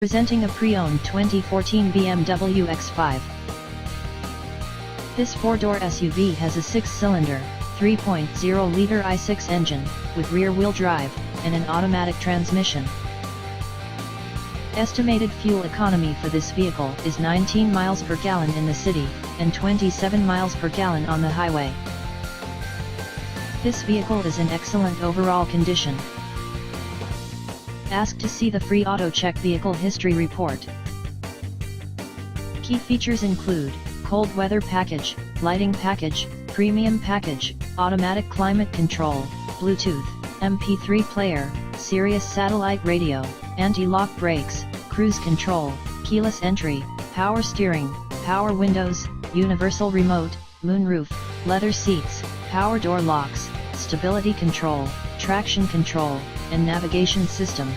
Presenting a pre-owned 2014 BMW X5. This four-door SUV has a six-cylinder, 3.0-liter i6 engine, with rear-wheel drive, and an automatic transmission. Estimated fuel economy for this vehicle is 19 miles per gallon in the city, and 27 miles per gallon on the highway. This vehicle is in excellent overall condition. Ask to see the free auto check vehicle history report. Key features include cold weather package, lighting package, premium package, automatic climate control, Bluetooth, MP3 player, Sirius satellite radio, anti-lock brakes, cruise control, keyless entry, power steering, power windows, universal remote, moonroof, leather seats, power door locks, stability control, traction control, and navigation system.